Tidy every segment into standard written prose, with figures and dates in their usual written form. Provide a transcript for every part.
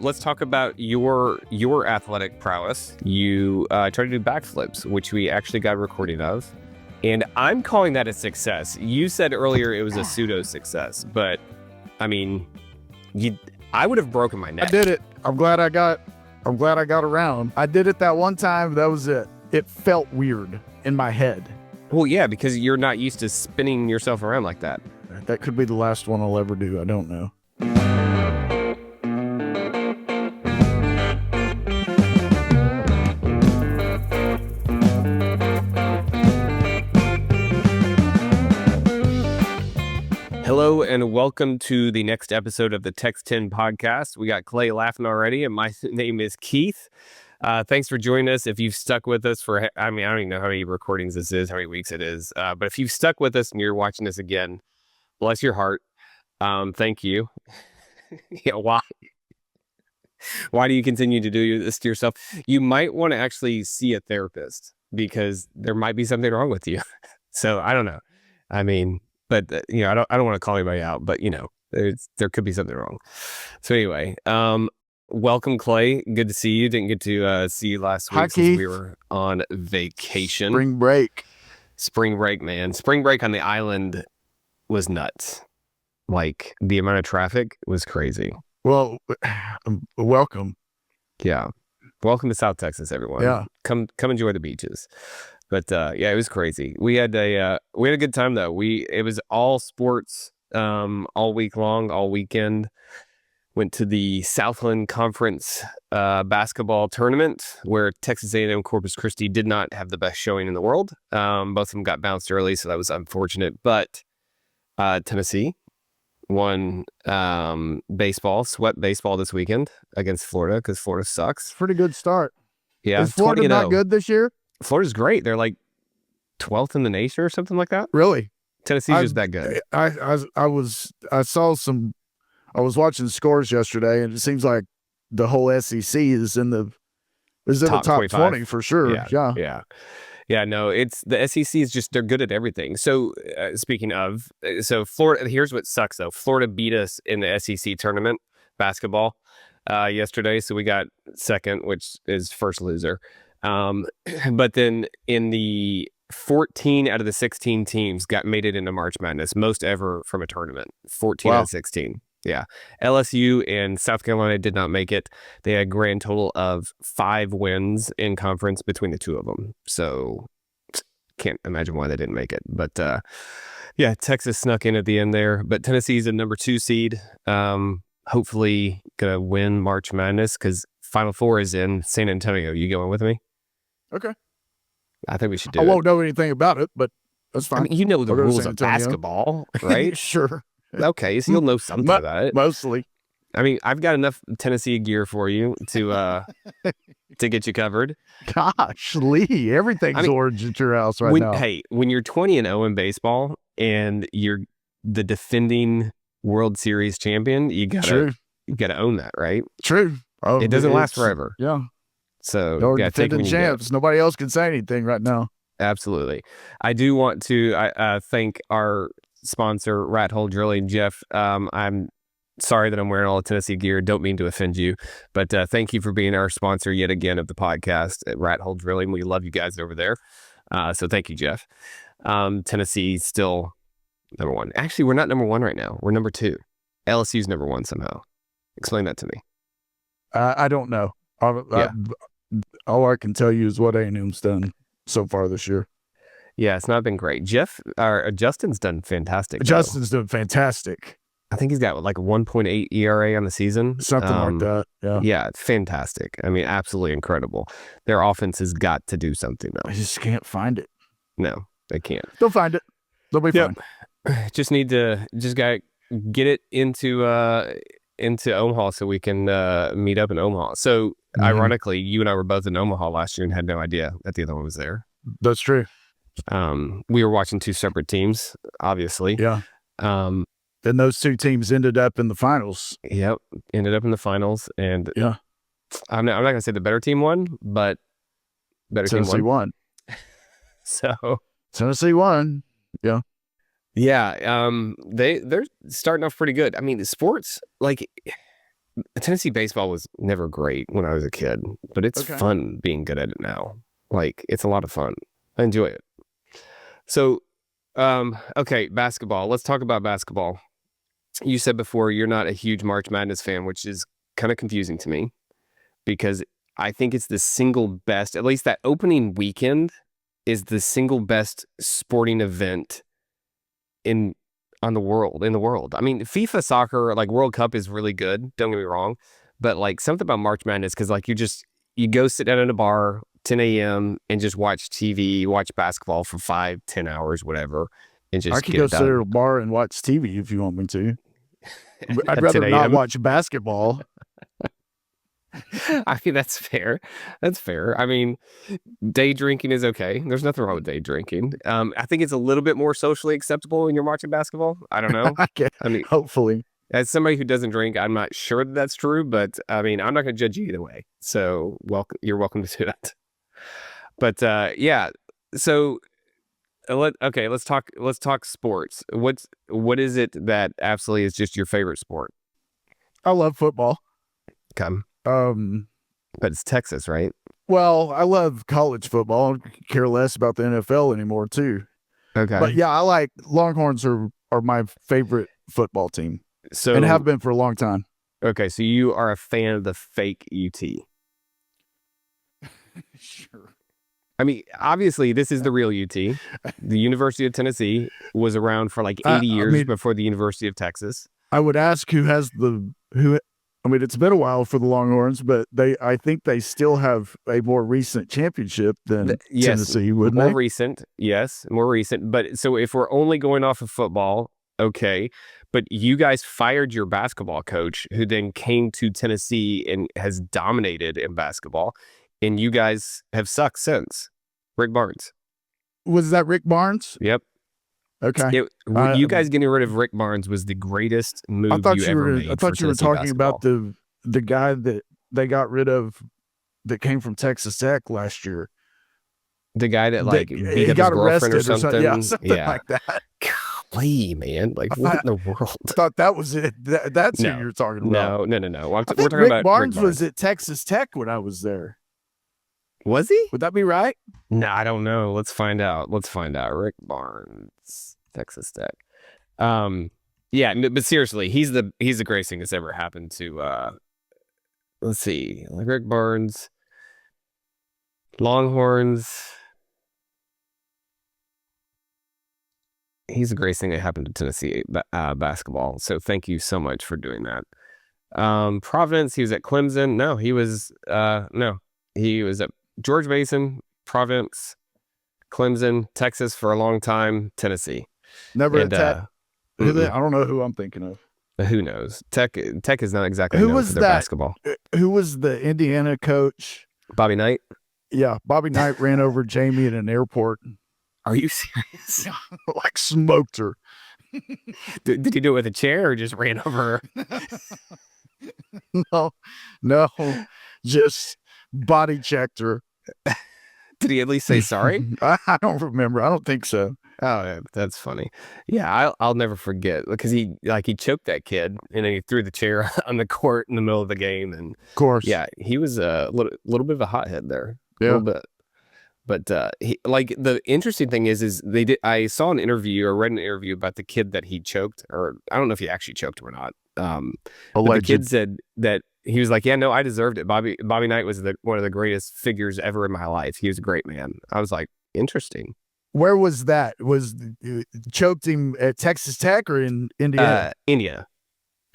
Let's talk about your athletic prowess. You tried to do backflips, which we actually got a recording of. And I'm calling that a success. You said earlier it was a pseudo success, but I mean, I would have broken my neck. I did it. I'm glad I got around. I did it that one time. That was it. It felt weird in my head. Well, yeah, because you're not used to spinning yourself around like that. That could be the last one I'll ever do. I don't know. Hello and welcome to the next episode of the Text 10 podcast. We got Clay laughing already, and my name is Keith. Thanks for joining us. If you've stuck with us for, I don't even know how many recordings this is, how many weeks it is, but if you've stuck with us and you're watching this again, bless your heart. Thank you. Yeah, why do you continue to do this to yourself? You might want to actually see a therapist because there might be something wrong with you. So I don't know. I mean, but I don't want to call anybody out, but there could be something wrong. So anyway, welcome, Clay. Good to see you. Didn't get to see you last week since we were on vacation. Spring break, man. Spring break on the island was nuts. Like the amount of traffic was crazy. Well, welcome. Yeah, welcome to South Texas, everyone. Yeah, come enjoy the beaches. But yeah, it was crazy. We had a good time though. It was all sports all week long, all weekend. Went to the Southland Conference basketball tournament where Texas A&M Corpus Christi did not have the best showing in the world. Both of them got bounced early, so that was unfortunate. But Tennessee won swept baseball this weekend against Florida because Florida sucks. Pretty good start. Yeah, is Florida not good this year? Florida's great. They're like 12th in the nation or something like that. Really? Tennessee's just that good. I was watching scores yesterday, and it seems like the whole SEC is in the top 20 for sure. Yeah. No, it's the SEC is just, they're good at everything. So speaking of, Florida, here's what sucks though. Florida beat us in the SEC tournament basketball yesterday. So we got second, which is first loser. But then in the 14 out of the 16 teams made it into March Madness, most ever from a tournament. 14 out of 16. Yeah. LSU and South Carolina did not make it. They had a grand total of 5 wins in conference between the two of them. So can't imagine why they didn't make it. But yeah, Texas snuck in at the end there. But Tennessee's a number 2 seed. Hopefully gonna win March Madness because Final Four is in San Antonio. You going with me? Okay. I think we should do it. I won't know anything about it, but that's fine. I mean, you know the rules of basketball, right? Sure. Okay, so you'll know something about it. Mostly. I mean, I've got enough Tennessee gear for you to get you covered. Gosh, Lee, everything's orange at your house now. Hey, when you're 20-0 in baseball and you're the defending World Series champion, you gotta own that, right? True. Oh, it doesn't last forever. Yeah. So no defending champs. Nobody else can say anything right now. Absolutely. I do want to thank our sponsor, Rat Hole Drilling. Jeff, I'm sorry that I'm wearing all the Tennessee gear. Don't mean to offend you, but thank you for being our sponsor yet again of the podcast at Rat Hole Drilling. We love you guys over there. So thank you, Jeff. Tennessee's still number 1. Actually, we're not number 1 right now. We're number 2. LSU's number 1 somehow. Explain that to me. I don't know. All I can tell you is what A&M's done so far this year. Yeah, it's not been great. Justin's done fantastic. Justin's doing fantastic. I think he's got like 1.8 ERA on the season. Something like that. Yeah. Yeah, it's fantastic. I mean, absolutely incredible. Their offense has got to do something though. I just can't find it. No, they can't. They'll find it. They'll be fine. Just gotta get it into Omaha so we can meet up in Omaha. So ironically, you and I were both in Omaha last year and had no idea that the other one was there. That's true. We were watching 2 separate teams, obviously. Yeah. Then those 2 teams ended up in the finals. Yep. Ended up in the finals. And yeah, I'm not going to say the better team won, but Tennessee won. So Tennessee won. Yeah. Yeah. They're starting off pretty good. I mean, the sports, like Tennessee baseball was never great when I was a kid, but it's Okay. fun being good at it now. Like it's a lot of fun. I enjoy it. So, okay, basketball. Let's talk about basketball. You said before you're not a huge March Madness fan, which is kind of confusing to me because I think it's the single best, at least that opening weekend is the single best sporting event in in the world. I mean, FIFA soccer, like World Cup is really good, don't get me wrong, but like something about March Madness cuz like you go sit down in a bar 10 a.m. and just watch TV, watch basketball for 5, 10 hours, whatever, and I just could get go it sit at done. a bar and watch TV if you want me to. I'd At rather 10 not a.m. watch basketball. I mean, that's fair. That's fair. I mean, day drinking is okay. There's nothing wrong with day drinking. I think it's a little bit more socially acceptable when you're watching basketball. I don't know. I can, I mean, hopefully. as somebody who doesn't drink, I'm not sure that that's true, but I mean, I'm not going to judge you either way. So, you're welcome to do that. But yeah, so let's talk sports. What is it that absolutely is just your favorite sport? I love football. Come, Um, but it's Texas, right? well, I love college football. I care less about the NFL anymore too. But Okay. yeah, I like Longhorns are my favorite football team and have So, been for a long time. okay, so you are a fan of the fake UT. Sure. I mean, obviously, this is the real UT. The University of Tennessee was around for like 80 I years mean, before the University of Texas. I would ask who has the who. I mean, it's been a while for the Longhorns, but I think they still have a more recent championship than Yes, Tennessee, wouldn't more they? recent. Yes, more recent. But so if we're only going off of football, okay. But you guys fired your basketball coach, who then came to Tennessee and has dominated in basketball, and you guys have sucked since. Rick Barnes. Was that Rick Barnes? Yep. Okay. I You guys getting rid of Rick Barnes was the greatest I move you thought you ever were I made for thought you were Tennessee talking about basketball. the guy that they got rid of that came from Texas Tech last year. The guy that That like beat he up his got girlfriend or arrested or something. Yeah, something. something Yeah. like that. Golly, man. Like I what in thought the world? I thought that was it. That's who No, you're talking about. no, no, no, no. I We're think talking Rick about Rick Barnes was Barnes. at Texas Tech when I was there. Was he? Would that be right? No, I don't know. Let's find out. Let's find out. Rick Barnes, Texas Tech. Yeah, but seriously, he's the greatest thing that's ever happened to. Let's see, like Rick Barnes, Longhorns. He's the greatest thing that happened to Tennessee basketball. So thank you so much for doing that. Providence, he was at Clemson. No, he was at George Mason, Providence, Clemson, Texas for a long time, Tennessee. Never And at Tech. I don't know who I'm thinking of. who knows? Tech is not exactly Who known for was their that? basketball. Who was the Indiana coach? Bobby Knight, Yeah, Bobby Knight ran over Jamie at an airport, are you serious? like smoked her. Did he do it with a chair or just ran over her? No, no, just body checked her. Did he at least say sorry? I don't remember. I don't think so. Oh, yeah, that's funny. Yeah, I'll never forget because he choked that kid and then he threw the chair on the court in the middle of the game and Of course. yeah, he was a little bit of a hothead there, a Yeah. little bit. But like the interesting thing is they did. I saw an interview or read an interview about the kid that he choked, or I don't know if he actually choked him or not. But the kid Alleged. said that he was like, "Yeah, no, I deserved it." Bobby Knight was one of the greatest figures ever in my life. He was a great man. I was like, interesting. Where was that? Was choked him at Texas Tech or in Indiana? India.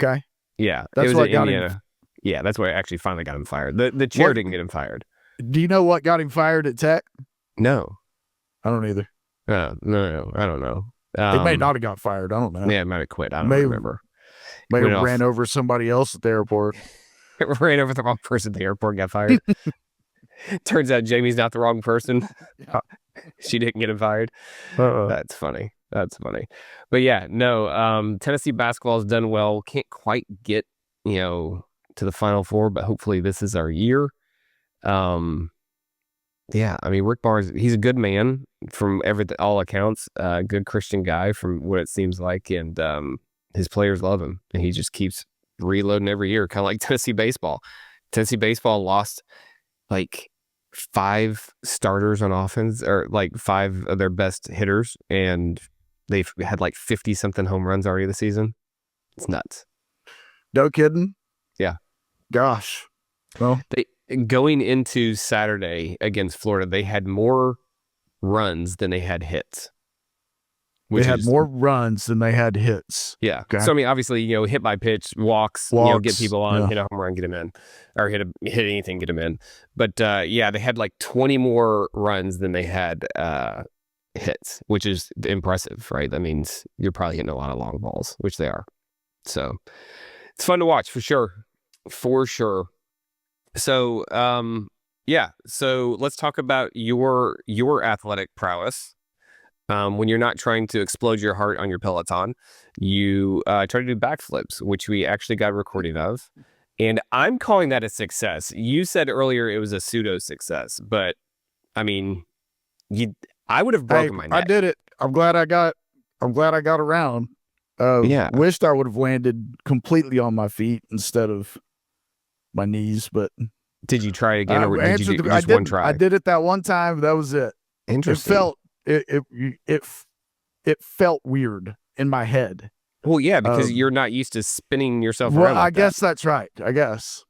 Okay. Yeah, That's it was what in got Indiana. him. Yeah, that's what actually finally got him fired. The chair What? didn't get him fired. Do you know what got him fired at Tech? No. I don't either. No, I don't know. He may not have got fired. I don't know. Yeah, might have quit. I don't May- remember. May Went have off. ran over somebody else at the airport. Ran over the wrong person at the airport, got fired. Turns out Jamie's not the wrong person. Yeah. She didn't get him fired. Uh-uh. That's funny. That's funny. But yeah, no, Tennessee basketball has done well. Can't quite get, to the Final Four, but hopefully this is our year. Yeah, I mean, Rick Barnes, he's a good man from all accounts, good Christian guy from what it seems like, and his players love him, and he just keeps reloading every year, kind of like Tennessee baseball. Tennessee baseball lost like 5 starters on offense, or like 5 of their best hitters, and they've had like 50 something home runs already this season. It's nuts. No kidding. Yeah. Gosh. Well, They going into Saturday against Florida, they had more runs than they had hits. they Which had is more runs than they had hits. yeah. Okay. So I mean, obviously, hit by pitch, walks, get Walks. people on, Yeah. hit a home run, get them in, or hit anything, get them in. But yeah, they had like 20 more runs than they had hits, which is impressive, right? That means you're probably hitting a lot of long balls, which they are. So it's fun to watch for sure, for sure. So yeah. So let's talk about your athletic prowess. When you're not trying to explode your heart on your Peloton, you try to do backflips, which we actually got a recording of. And I'm calling that a success. You said earlier it was a pseudo success, but I mean, I would have broken my I neck. did it. I'm glad I got around. Yeah. Wished I would have landed completely on my feet instead of my knees, but Did you try it again, or did you do just one try? I did it that one time. That was it. Interesting. It felt weird in my head. Well, yeah, because you're not used to spinning yourself around. Well, like I guess that. that's right. I guess.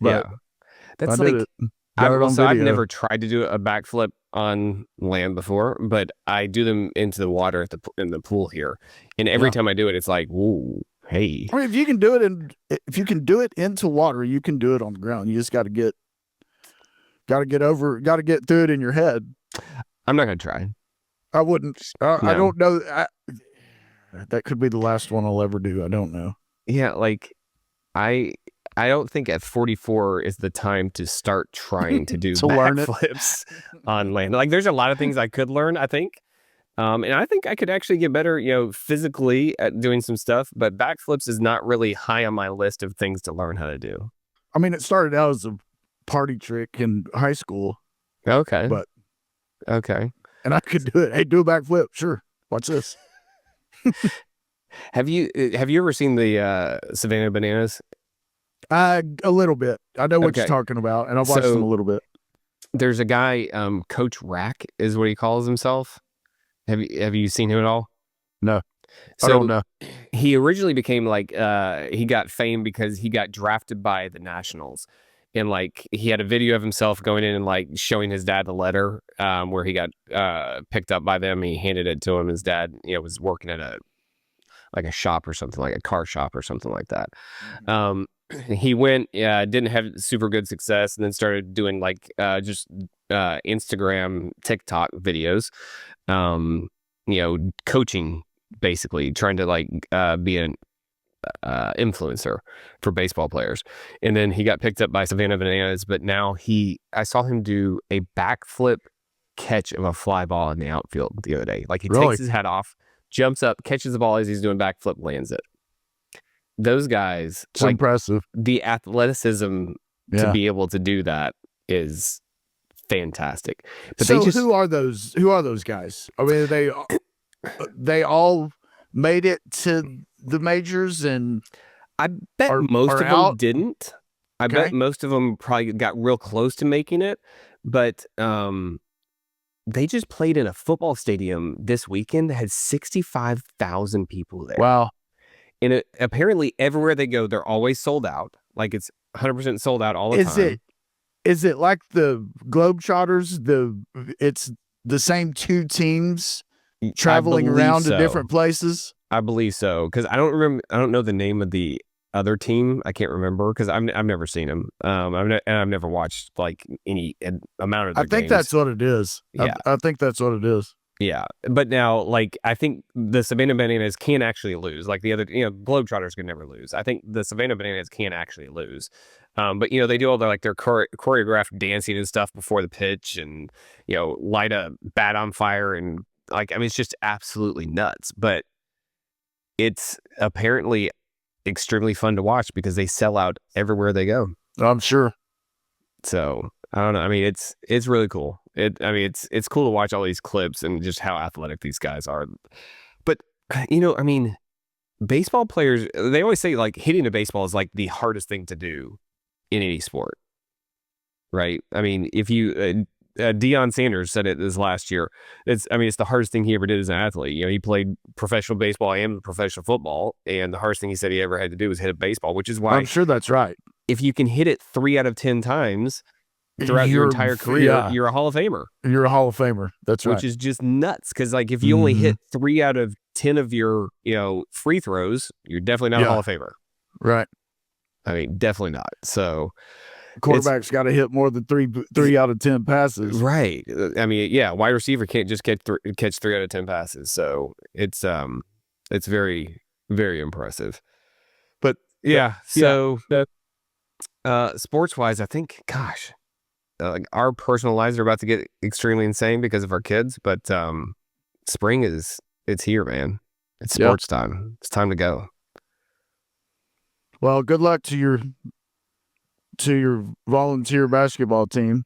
Yeah. But That's I like did it. I've never tried to do a backflip on land before, but I do them into the water in the pool here, and every time I do it, it's like, whoa, hey. I mean, if you can do it into water, you can do it on the ground. You just got to get through it in your head. I'm not gonna try. I wouldn't. No. I don't know. That could be the last one I'll ever do. I don't know. Yeah, like I don't think at 44 is the time to start trying to do backflips on land. Like, there's a lot of things I could learn, I think. And I think I could actually get better, physically at doing some stuff, but backflips is not really high on my list of things to learn how to do. I mean, it started out as a party trick in high school. Okay. But okay. And I could do it. Hey, do a backflip. Sure. Watch this. Have you ever seen the Savannah Bananas? A little bit. I know what you're talking about, and I've watched them a little bit. There's a guy, Coach Rack is what he calls himself. Have you seen him at all? No. So I don't know. He originally became like he got fame because he got drafted by the Nationals. And like he had a video of himself going in and like showing his dad the letter where he got picked up by them. He handed it to him. His dad, was working at a shop or something, like a car shop or something like that. He went, didn't have super good success, and then started doing like just Instagram, TikTok videos, coaching, basically trying to like be an influencer for baseball players. And then he got picked up by Savannah Bananas, but now I saw him do a backflip catch of a fly ball in the outfield the other day. Like, he takes his hat off, jumps up, catches the ball as he's doing backflip, lands it. Those guys, it's impressive. The athleticism to be able to do that is fantastic. But so who are those guys? I mean, they all made it to the majors, and I bet most of them didn't. I bet most of them probably got real close to making it, but they just played in a football stadium this weekend that had 65,000 people there. Wow. And apparently everywhere they go, they're always sold out. Like, it's 100% sold out all the time. Is it like the Globetrotters? It's the same 2 teams traveling around to different places? I believe so, because I don't know the name of the other team. I can't remember because I've never seen them. I've never watched like any amount of their games. That's what it is. Yeah. I think that's what it is. Yeah, but now, like, I think the Savannah Bananas can actually lose. Like the other, Globetrotters can never lose. I think the Savannah Bananas can actually lose. But they do all their choreographed dancing and stuff before the pitch, and light a bat on fire, and like, I mean, it's just absolutely nuts. But it's apparently extremely fun to watch because they sell out everywhere they go. I'm sure. So I don't know. I mean, it's really cool. It's cool to watch all these clips and just how athletic these guys are. But I mean, baseball players, they always say like hitting a baseball is like the hardest thing to do in any sport, right? I mean, if you Deion Sanders said it this last year. It's the hardest thing he ever did as an athlete. He played professional baseball and professional football, and the hardest thing he said he ever had to do was hit a baseball, which is I'm why sure that's right. if you can hit it 3 out of 10 times throughout your entire career, you're a Hall of Famer. You're a Hall of Famer. That's right. Which is just nuts because like if you only hit 3 out of 10 of your free throws, you're definitely not a Hall of Famer. Right. I mean, definitely not. So quarterback's got to hit more than three out of 10 passes. Right. I mean, yeah, wide receiver can't just catch 3 out of 10 passes. So it's very, very impressive. But yeah, so sports wise, I think, gosh, like our personal lives are about to get extremely insane because of our kids. But spring it's here, man. It's sports time. It's time to go. Well, good luck to your volunteer basketball team.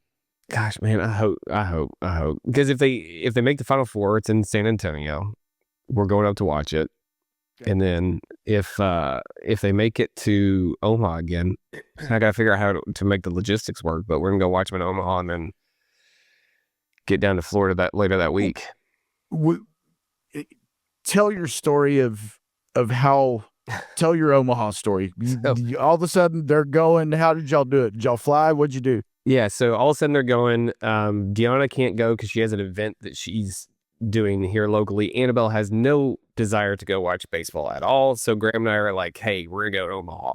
Gosh, man, I hope because if they make the Final Four, it's in San Antonio. We're going up to watch it, and then if they make it to Omaha again, I gotta figure out how to make the logistics work. But we're gonna go watch them in Omaha and then get down to Florida later that week. Tell your story of how. Tell your Omaha story. All of a sudden, they're going. How did y'all do it? Did y'all fly? What'd you do? Yeah, so all of a sudden they're going. Deanna can't go because she has an event that she's doing here locally. Annabelle has no desire to go watch baseball at all. So Graham and I are like, hey, we're going to go to Omaha.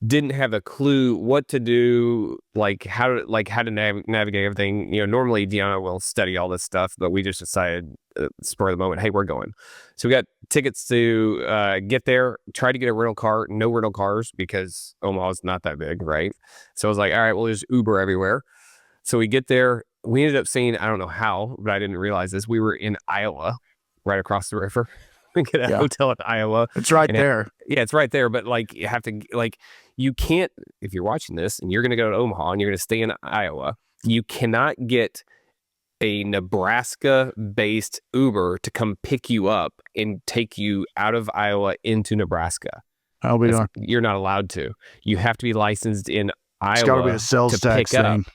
Didn't have a clue what to do, like how to navigate everything. Normally Deanna will study all this stuff, but we just decided spur of the moment, hey, we're going. So we got tickets to get there, try to get a rental car, no rental cars because Omaha's not that big, right? So I was like, all right, we'll just Uber everywhere. So we get there. We ended up seeing, I don't know how, but I didn't realize this. We were in Iowa, right across the river. We get a hotel in Iowa. It's right there. It's right there. But like, you have to you can't, if you're watching this and you're going to go to Omaha and you're going to stay in Iowa, you cannot get a Nebraska-based Uber to come pick you up and take you out of Iowa into Nebraska. I'll be darned. You're not allowed to. You have to be licensed in Iowa. It's got to be a sales tax thing.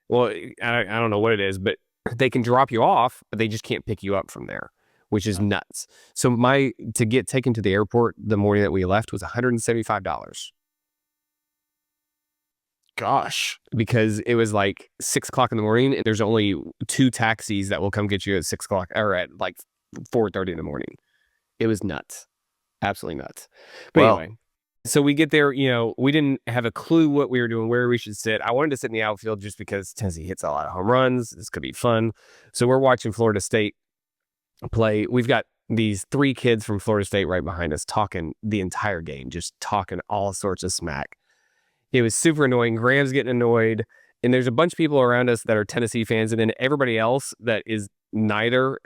Well, I don't know what it is, but they can drop you off, but they just can't pick you up from there, which is nuts. So to get taken to the airport the morning that we left was $175. Gosh. Because it was like 6 o'clock in the morning and there's only 2 taxis that will come get you at 6 o'clock or at like 4:30 in the morning. It was nuts. Absolutely nuts. But anyway, so we get there, we didn't have a clue what we were doing, where we should sit. I wanted to sit in the outfield just because Tennessee hits a lot of home runs. This could be fun. So we're watching Florida State play. We've got these 3 kids from Florida State right behind us talking the entire game, just talking all sorts of smack. It was super annoying. Graham's getting annoyed. And there's a bunch of people around us that are Tennessee fans. And then everybody else that is neither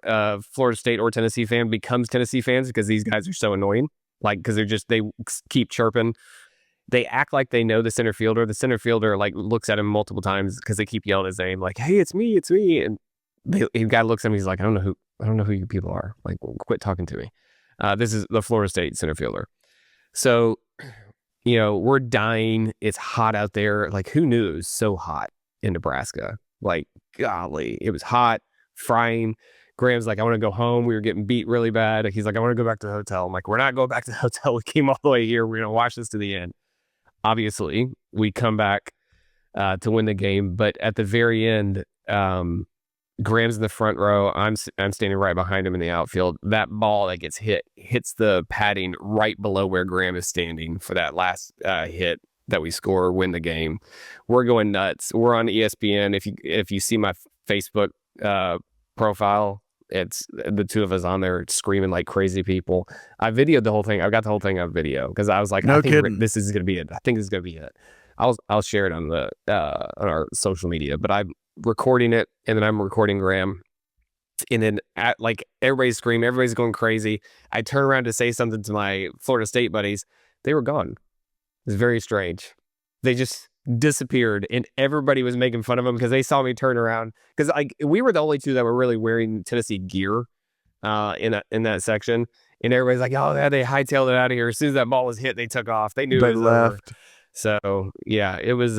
Florida State or Tennessee fan becomes Tennessee fans because these guys are so annoying. Like, because they keep chirping. They act like they know the center fielder. The center fielder like looks at him multiple times because they keep yelling his name, like, hey, it's me. And the guy looks at him. He's like, I don't know who you people are. Like, quit talking to me. This is the Florida State center fielder. So, we're dying. It's hot out there. Like, who knew it was so hot in Nebraska? Like, golly, it was hot, frying. Graham's like, I want to go home. We were getting beat really bad. He's like, I want to go back to the hotel. I'm like, we're not going back to the hotel. We came all the way here. We're going to watch this to the end. Obviously, we come back to win the game. But at the very end, Graham's in the front row. I'm standing right behind him in the outfield. That ball that gets hits the padding right below where Graham is standing for that last hit that we score, win the game. We're going nuts. We're on ESPN. If you see my Facebook profile, it's the 2 of us on there screaming like crazy people. I videoed the whole thing. I've got the whole thing on video because I was like, I think this is going to be it. I think this is going to be it. I'll share it on on our social media, but I'm recording it and then I'm recording Graham, and then like everybody's screaming, everybody's going crazy. I turn around to say something to my Florida State buddies. They were gone. It was very strange. They just disappeared, and everybody was making fun of them because they saw me turn around because we were the only 2 that were really wearing Tennessee gear. in that section, and everybody's like, "Oh, yeah, they hightailed it out of here." As soon as that ball was hit, they took off. They knew it They was over. left. So yeah, it was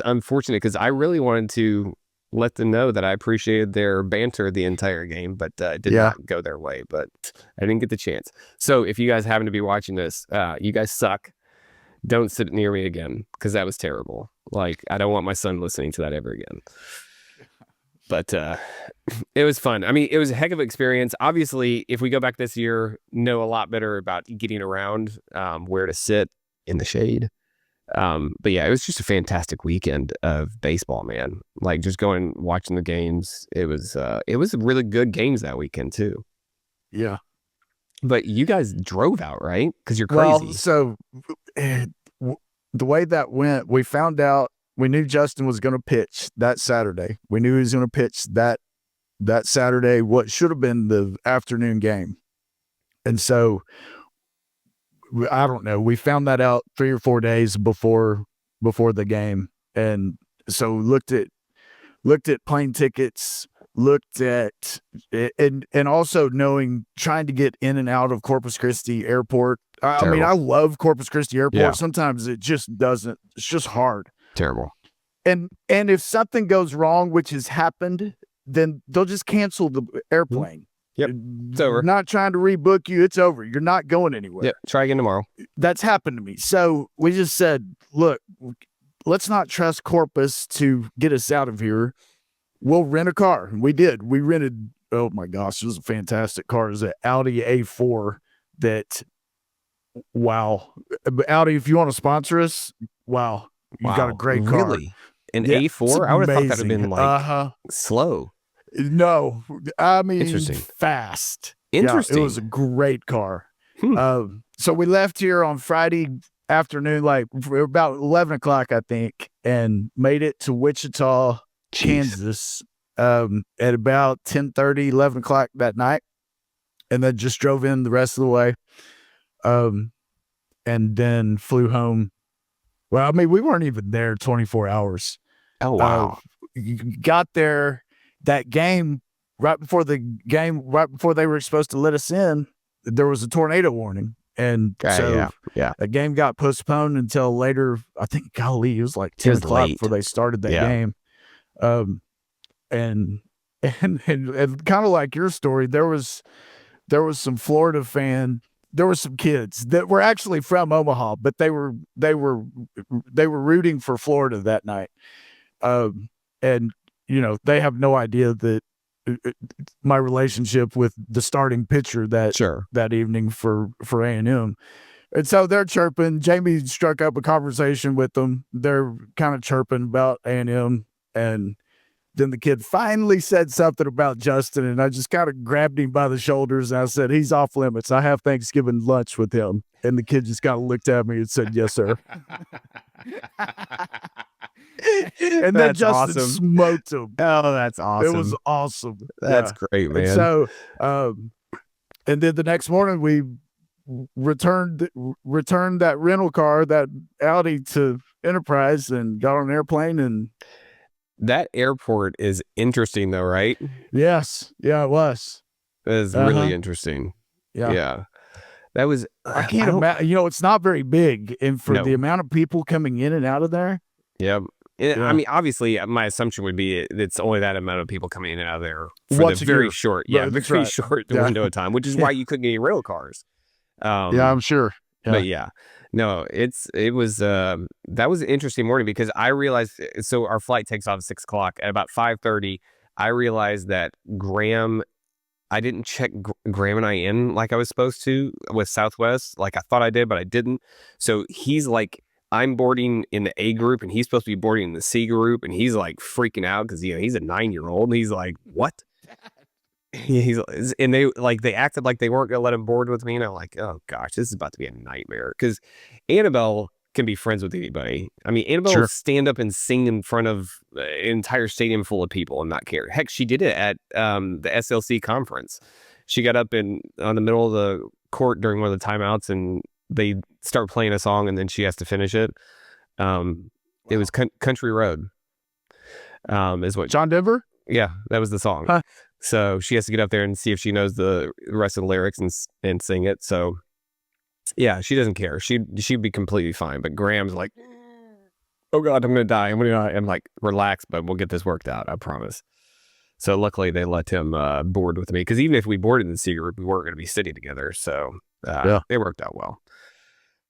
unfortunate because I really wanted to let them know that I appreciated their banter the entire game, but it did Yeah. not go their way. But I didn't get the chance. So if you guys happen to be watching this, you guys suck. Don't sit near me again because that was terrible. Like I don't want my son listening to that ever again. But it was fun. I mean, it was a heck of an experience. Obviously, if we go back this year, know a lot better about getting around, where to sit in the shade. But yeah, it was just a fantastic weekend of baseball, man. Like just going watching the games. It was really good games that weekend too. Yeah. But you guys drove out, right? Because you're Well, crazy. so the way that went, we found out we knew Justin was going to pitch that Saturday. We knew he was going to pitch that Saturday, what should have been the afternoon game. And so I don't know. We found that out 3 or 4 days before the game. And so looked at plane tickets, looked at and also trying to get in and out of Corpus Christi Airport. I mean, I love Corpus Christi Airport. Yeah. Sometimes it just doesn't. It's just hard. Terrible. And if something goes wrong, which has happened, then they'll just cancel the airplane. Yep. It's over. Not trying to rebook you. It's over. You're not going anywhere. Yep. Try again tomorrow. That's happened to me. So we just said, look, let's not trust Corpus to get us out of here. We'll rent a car. We did. We rented, oh my gosh, it was a fantastic car. It was an Audi A4 that, wow. Audi, if you want to sponsor us, wow. You've got a great car. Really? An A4? I would have thought that would have been like slow. No, I mean, Interesting. fast. Interesting. Yeah, it was a great car. So we left here on Friday afternoon, like about 11 o'clock, I think, and made it to Wichita, Kansas, at about 10:30, 11 o'clock that night. And then just drove in the rest of the way. And then flew home. Well, I mean, we weren't even there 24 hours. Oh, wow. Got there. That game, right before they were supposed to let us in, there was a tornado warning. And so the game got postponed until later. I think, golly, it was like 10 o'clock before they started that game. And kind of like your story, there was some Florida fan. There were some kids that were actually from Omaha, but they were rooting for Florida that night. And you know, they have no idea that my relationship with the starting pitcher that evening for A&M. And so they're chirping. Jamie struck up a conversation with them. They're kind of chirping about A&M. And then the kid finally said something about Justin, and I just kind of grabbed him by the shoulders, and I said, he's off limits. I have Thanksgiving lunch with him. And the kid just kind of looked at me and said, yes, sir. And then Justin smoked him. Oh, that's awesome. It was awesome. That's great, man. And so, and then the next morning we returned that rental car, that Audi, to Enterprise and got on an airplane. And that airport is interesting though, right? Yes. Yeah, it was. It was really interesting. Yeah. That was, I can't imagine, you know, it's not very big. And for the amount of people coming in and out of there. Yeah. I mean, obviously, my assumption would be it's only that amount of people coming in and out of there for the very short, short window of time, which is why you couldn't get any rail cars. I'm sure. But no, it was that was an interesting morning because I realized, so our flight takes off at 6 o'clock. At about 5:30, I realized that I didn't check Graham and I in like I was supposed to with Southwest. Like I thought I did, but I didn't. So he's like, I'm boarding in the A group and he's supposed to be boarding in the C group, and he's like freaking out because he's a 9-year-old and he's like, what? And they acted like they weren't gonna let him board with me, and I'm like, oh gosh, this is about to be a nightmare because Annabelle can be friends with anybody. I mean, Annabelle will stand up and sing in front of an entire stadium full of people and not care. Heck, she did it at the SLC conference. She got up on the middle of the court during one of the timeouts, and they start playing a song, and then she has to finish it. It was Country Road. Is what John Denver? Yeah, that was the song. Huh. So she has to get up there and see if she knows the rest of the lyrics and sing it. So yeah, she doesn't care. She'd be completely fine. But Graham's like, oh God, I'm gonna die. I'm gonna die. I'm like, relax, but we'll get this worked out. I promise. So luckily they let him board with me, because even if we boarded in the C group, we weren't going to be sitting together. So Yeah. it worked out well.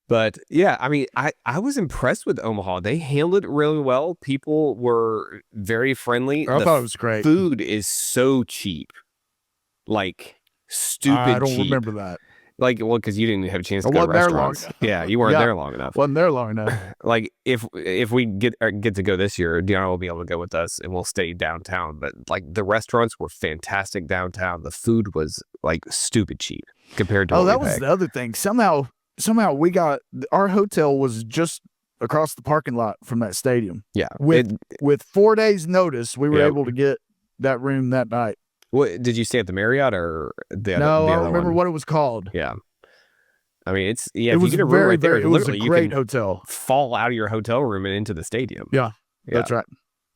But yeah, I mean, I was impressed with Omaha. They handled it really well. People were very friendly. I The thought it was great. food is so cheap, like I stupid don't cheap. remember that. Like, well, because you didn't have a chance to I go to wasn't there long restaurants. enough. Yeah, you weren't Yeah. there long enough. Wasn't there long enough. Like if we get to go this year, Deanna will be able to go with us, and we'll stay downtown. But like the restaurants were fantastic downtown. The food was like stupid cheap compared to Oh, what that we was pay. the other thing. Somehow we got our hotel was just across the parking lot from that stadium. Yeah, With 4 days notice, we were Yep. able to get that room that night. What did you stay at the Marriott or the No, I other don't remember one? what it was called. Yeah, I mean it's if It you was get a room very, right there, very. It was a literally you great can hotel. fall out of your hotel room and into the stadium. Yeah, Yeah. that's right.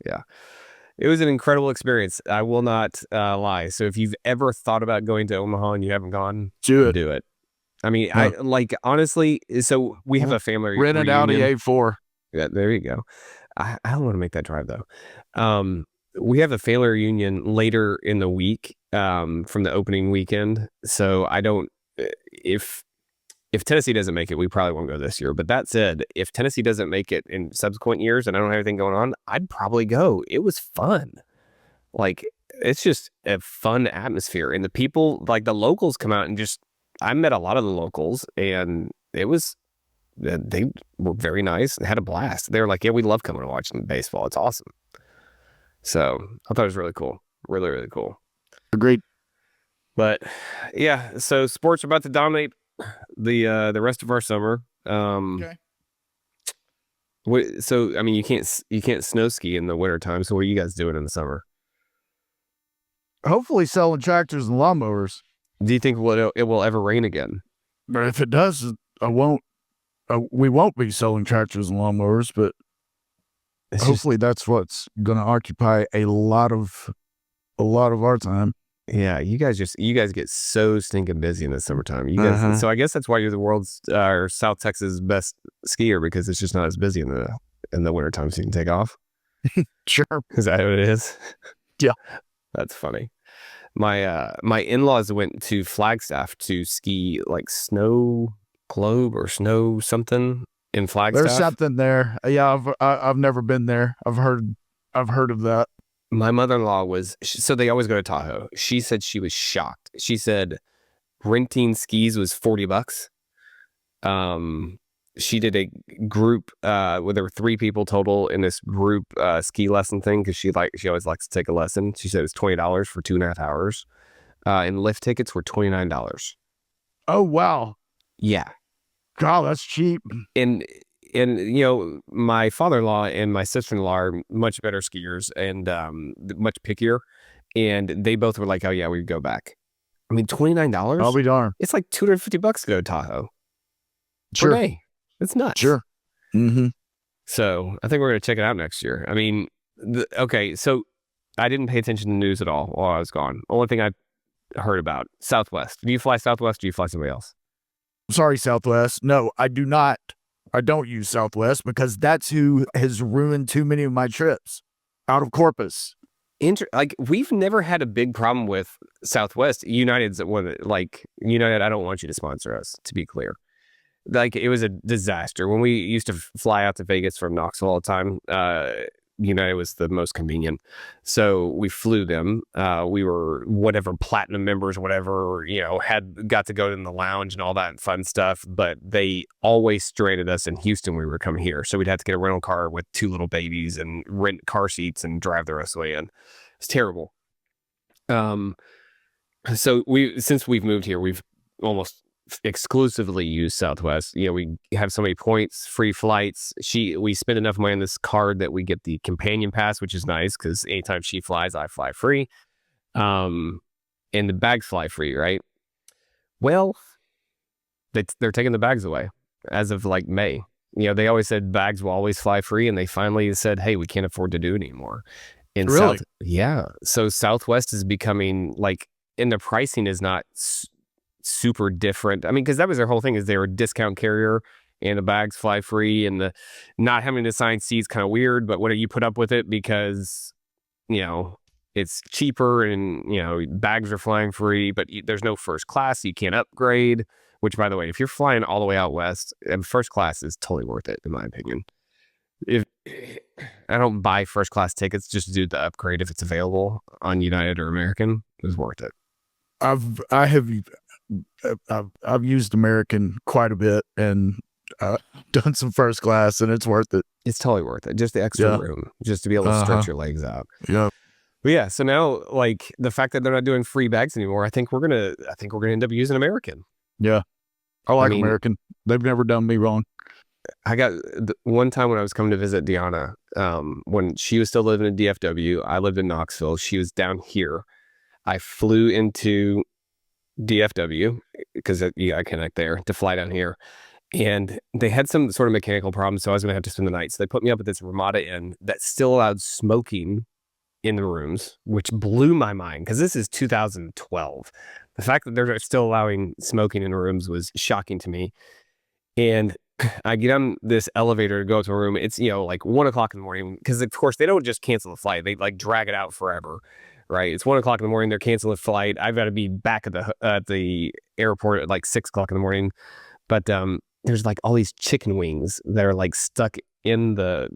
Yeah. It was an incredible experience. I will not lie. So if you've ever thought about going to Omaha and you haven't gone, Do it. do it. I mean, Yeah. I like honestly. So we have a family Rent an Audi reunion. A4. Yeah, there you go. I don't want to make that drive though. We have a family reunion later in the week from the opening weekend. So I don't. If Tennessee doesn't make it, we probably won't go this year. But that said, if Tennessee doesn't make it in subsequent years and I don't have anything going on, I'd probably go. It was fun. Like, it's just a fun atmosphere. And the people, like the locals come out and just, I met a lot of the locals and they were very nice and had a blast. They were like, yeah, we love coming and watching baseball. It's awesome. So I thought it was really cool. Really, really cool. Agreed. But yeah, so sports are about to dominate the rest of our summer. Okay. So I mean, you can't snow ski in the wintertime. So what are you guys doing in the summer? Hopefully selling tractors and lawnmowers. Do you think it will ever rain again? But if it does, we won't be selling tractors and lawnmowers, but hopefully that's what's going to occupy a lot of our time. Yeah, you guys get so stinking busy in the summertime. You guys, so I guess that's why you're the world's or South Texas best skier, because it's just not as busy in the wintertime, so you can take off. Sure. Is that what it is? Yeah. That's funny. My in-laws went to Flagstaff to ski like snow globe or snow something in Flagstaff. There's something there. Yeah, I've never been there. I've heard of that. My mother-in-law so they always go to Tahoe. She said she was shocked. She said renting skis was $40. She did a group where there were 3 people total in this group ski lesson thing, because she always likes to take a lesson. She said it was $20 for 2.5 hours, and lift tickets were $29. Oh wow! Yeah, God, that's cheap. and you know, my father-in-law and my sister-in-law are much better skiers and much pickier, and they both were like, "Oh yeah, we'd go back." I mean, $29. I'll be darned. It's like $250 to go to Tahoe Sure. per day. It's nuts. Sure. Mm-hmm. So I think we're going to check it out next year. I mean, okay, so I didn't pay attention to the news at all while I was gone. Only thing I heard about, Southwest. Do you fly Southwest or do you fly somebody else? Sorry, Southwest. No, I do not. I don't use Southwest because that's who has ruined too many of my trips out of Corpus. Like, we've never had a big problem with Southwest. United's one, like, United, I don't want you to sponsor us, to be clear. Like, it was a disaster. When we used to fly out to Vegas from Knoxville all the time, United was the most convenient. So we flew them. We were whatever platinum members, whatever, you know, got to go in the lounge and all that fun stuff. But they always stranded us in Houston when we were coming here. So we'd have to get a rental car with 2 little babies and rent car seats and drive the rest of the way in. It's terrible. So since we've moved here, we've almost exclusively use Southwest. You know, we have so many points, free flights. We spend enough money on this card that we get the companion pass, which is nice because anytime she flies, I fly free. And the bags fly free, right? Well, they're taking the bags away as of like May. You know, they always said bags will always fly free, and they finally said, hey, we can't afford to do it anymore. Really? Yeah. So Southwest is becoming like, and the pricing is not super different. I mean, because that was their whole thing, is they were a discount carrier and the bags fly free, and the not having to assign seats kind of weird, but what do you put up with it because, it's cheaper, and, bags are flying free, but there's no first class. You can't upgrade, which, by the way, if you're flying all the way out west, first class is totally worth it, in my opinion. If I don't buy first class tickets, just do the upgrade if it's available on United or American, is worth it. I have I've used American quite a bit and done some first class, and it's worth it. It's totally worth it. Just the extra room, just to be able to stretch your legs out. Yeah. But yeah, so now, like, the fact that they're not doing free bags anymore, I think we're gonna end up using American. Yeah, I like American. They've never done me wrong. I got one time when I was coming to visit Deanna, when she was still living in DFW. I lived in Knoxville. She was down here. I flew into DFW because I connect there to fly down here, and they had some sort of mechanical problem, so I was going to have to spend the night. So they put me up at this Ramada Inn that still allowed smoking in the rooms, which blew my mind because this is 2012. The fact that they're still allowing smoking in rooms was shocking to me. And I get on this elevator to go to a room. It's, like 1 o'clock in the morning, because of course they don't just cancel the flight. They like drag it out forever, right? It's 1 o'clock in the morning. They're canceling the flight. I've got to be back at the airport at like 6 o'clock in the morning. But there's like all these chicken wings that are like stuck in the,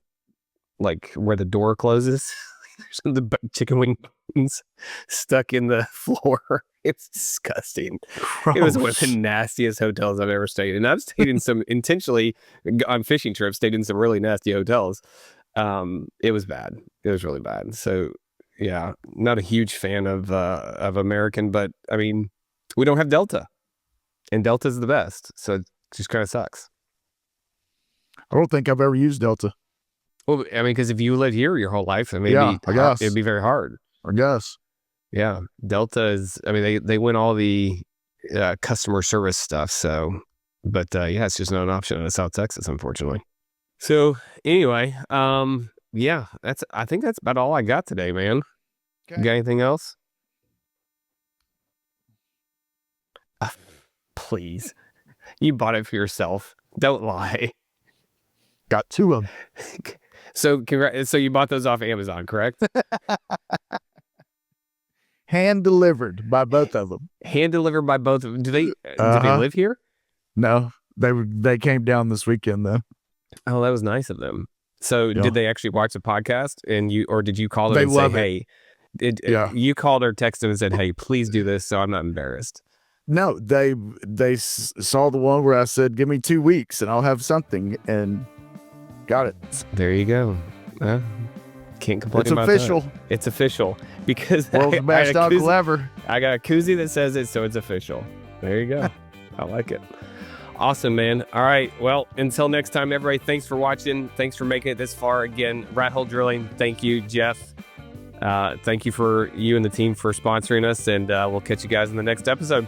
like where the door closes. There's the chicken wing bones stuck in the floor. It's disgusting. Gross. It was one of the nastiest hotels I've ever stayed in. I've stayed in some intentionally on fishing trips, stayed in some really nasty hotels. It was bad. It was really bad. So yeah, not a huge fan of American, but I mean, we don't have Delta, and Delta's the best. So it just kind of sucks. I don't think I've ever used Delta. Well, I mean, because if you live here your whole life, it may I guess it'd be very hard. I guess. Yeah, Delta is. I mean, they win all the customer service stuff. So, but yeah, it's just not an option in South Texas, unfortunately. So anyway, yeah, I think that's about all I got today, man. Okay. Got anything else? Please, you bought it for yourself. Don't lie. Got 2 of them. So you bought those off Amazon, correct? Hand delivered by both of them. Hand delivered by both of them. Do they live here? No, they came down this weekend though. Oh, that was nice of them. So did they actually watch the podcast or did you call them and say, hey, you called or texted them and said, hey, please do this so I'm not embarrassed? No, they saw the one where I said, give me 2 weeks and I'll have something, and got it. There you go. Can't complain about official. That. It's official. Because world's best uncle ever. I got a koozie that says it, so it's official. There you go. I like it. Awesome, man. All right. Well, until next time, everybody, thanks for watching. Thanks for making it this far. Again, Rat Hole Drilling. Thank you, Jeff. Thank you for you and the team for sponsoring us, and we'll catch you guys in the next episode.